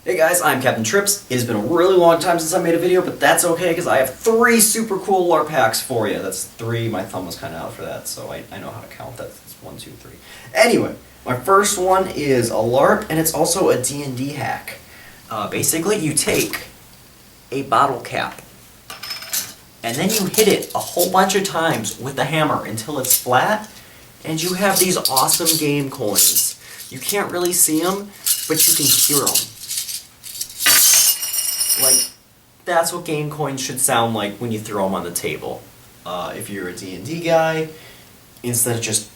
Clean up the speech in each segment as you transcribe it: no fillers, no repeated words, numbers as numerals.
Hey guys, I'm Captain Trips. It has been a really long time since I made a video, but that's okay because I have 3 super cool LARP hacks for you. That's 3, my thumb was kind of out for that, so I know how to count. That's 1, 2, 3. Anyway, my first one is a LARP, and it's also a D&D hack. Basically, you take a bottle cap, and then you hit it a whole bunch of times with the hammer until it's flat, and you have these awesome game coins. You can't really see them, but you can hear them. Like, that's what game coins should sound like when you throw them on the table. If you're a D&D guy, instead of just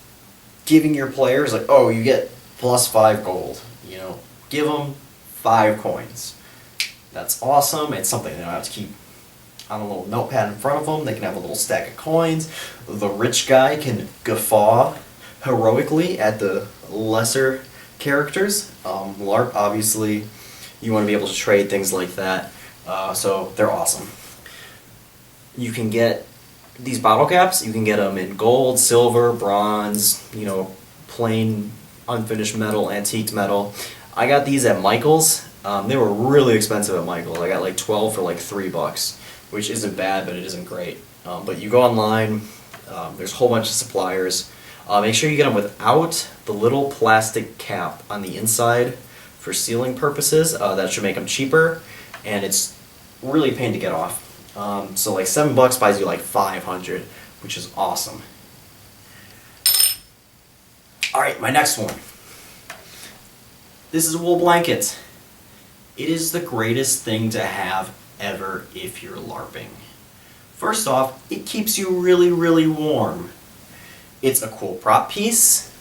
giving your players, like, oh, you get plus 5 gold, you know, give them 5 coins. That's awesome. It's something they don't have to keep on a little notepad in front of them. They can have a little stack of coins. The rich guy can guffaw heroically at the lesser characters. LARP, obviously, you want to be able to trade things like that, so they're awesome. You can get these bottle caps, you can get them in gold, silver, bronze, you know, plain unfinished metal, antiqued metal. I got these at Michael's. They were really expensive at Michael's. I got like 12 for like $3, which isn't bad, but it isn't great. But you go online, there's a whole bunch of suppliers. Make sure you get them without the little plastic cap on the inside for sealing purposes. That should make them cheaper, and it's really a pain to get off. So like $7 buys you like 500, which is awesome. Alright, my next one. This is a wool blanket. It is the greatest thing to have ever if you're LARPing. First off, it keeps you really, really warm. It's a cool prop piece,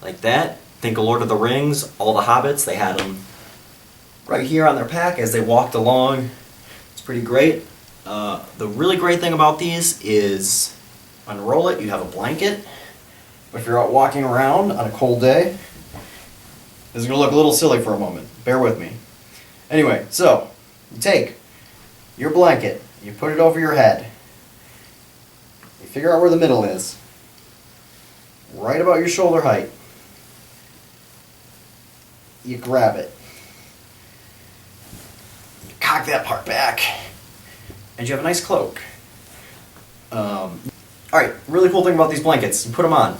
like that. Think of Lord of the Rings, all the hobbits, they had them right here on their pack as they walked along. It's pretty great. The really great thing about these is unroll it, you have a blanket. But if you're out walking around on a cold day, this is going to look a little silly for a moment. Bear with me. Anyway, so you take your blanket, you put it over your head, you figure out where the middle is, right about your shoulder height. You grab it, you cock that part back, and you have a nice cloak. Alright, really cool thing about these blankets, you put them on.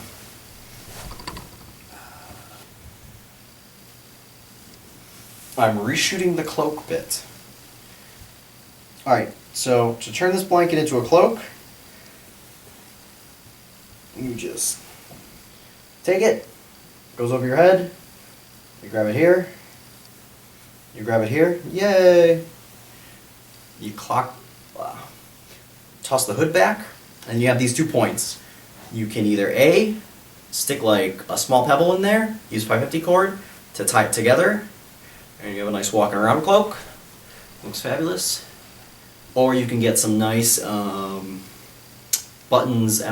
I'm reshooting the cloak bit. Alright, so to turn this blanket into a cloak, you just take it, goes over your head, you grab it here, you grab it here, yay! You toss the hood back, and you have these 2 points. You can either A, stick like a small pebble in there, use 550 cord to tie it together, and you have a nice walking around cloak. Looks fabulous. Or you can get some nice buttons,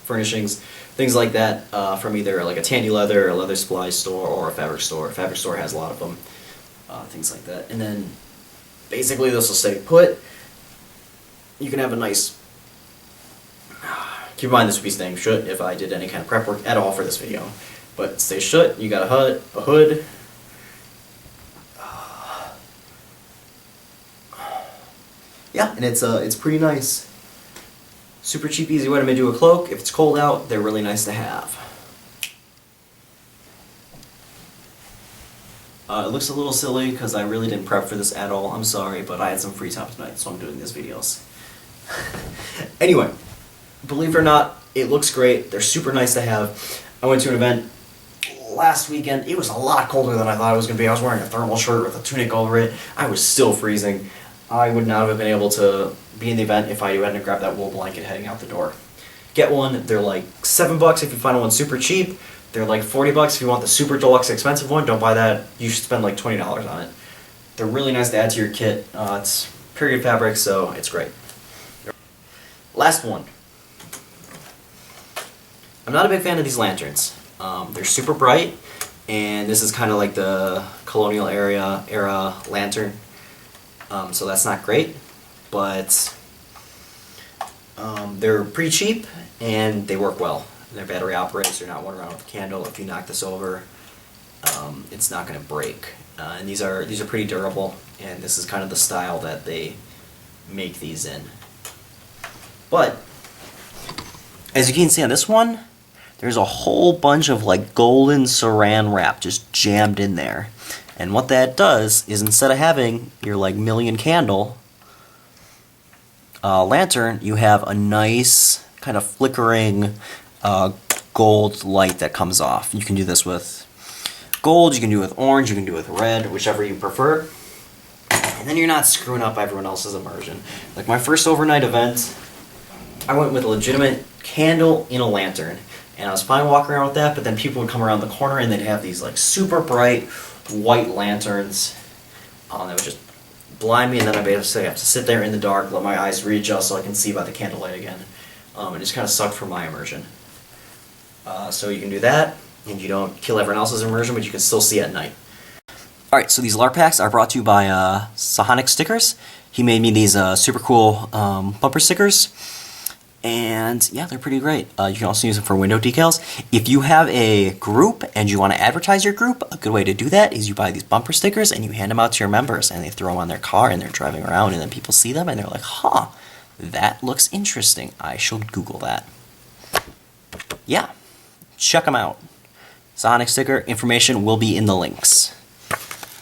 furnishings, things like that from either like a Tandy Leather, a leather supply store, or a fabric store. A fabric store has a lot of them, things like that. And then basically this will stay put. You can have a nice, keep in mind this would be staying shut if I did any kind of prep work at all for this video. But it stays shut, you got a hood. Yeah, and it's pretty nice. Super cheap, easy way to do a cloak. If it's cold out, they're really nice to have. It looks a little silly because I really didn't prep for this at all. I'm sorry, but I had some free time tonight, so I'm doing these videos. Anyway, believe it or not, it looks great. They're super nice to have. I went to an event last weekend. It was a lot colder than I thought it was going to be. I was wearing a thermal shirt with a tunic over it. I was still freezing. I would not have been able to be in the event if I hadn't grabbed that wool blanket heading out the door. Get one. They're like $7 if you find one super cheap. They're like $40 if you want the super deluxe expensive one. Don't buy that. You should spend like $20 on it. They're really nice to add to your kit. It's period fabric, so it's great. Last one. I'm not a big fan of these lanterns. They're super bright, and this is kind of like the colonial era lantern. So that's not great, but they're pretty cheap and they work well. They're battery operated, so you're not wandering around with a candle if you knock this over. it's not going to break. And these are pretty durable, and this is kind of the style that they make these in. But as you can see on this one, there's a whole bunch of like golden saran wrap just jammed in there. And what that does is, instead of having your like million candle lantern, you have a nice kind of flickering gold light that comes off. You can do this with gold, you can do it with orange, you can do it with red, whichever you prefer. And then you're not screwing up everyone else's immersion. Like my first overnight event, I went with a legitimate candle in a lantern. And I was fine walking around with that, but then people would come around the corner and they'd have these like super bright white lanterns that would just blind me, and then I basically have to sit there in the dark, let my eyes readjust so I can see by the candlelight again. It just kind of sucked for my immersion. So you can do that, and you don't kill everyone else's immersion, but you can still see at night. Alright, so these LARP packs are brought to you by Sahonic Stickers. He made me these super cool bumper stickers. And yeah, they're pretty great. You can also use them for window decals. If you have a group and you want to advertise your group, a good way to do that is you buy these bumper stickers and you hand them out to your members, and they throw them on their car and they're driving around, and then people see them and they're like, huh, that looks interesting. I shall Google that. Yeah, check them out. Sonic sticker information will be in the links.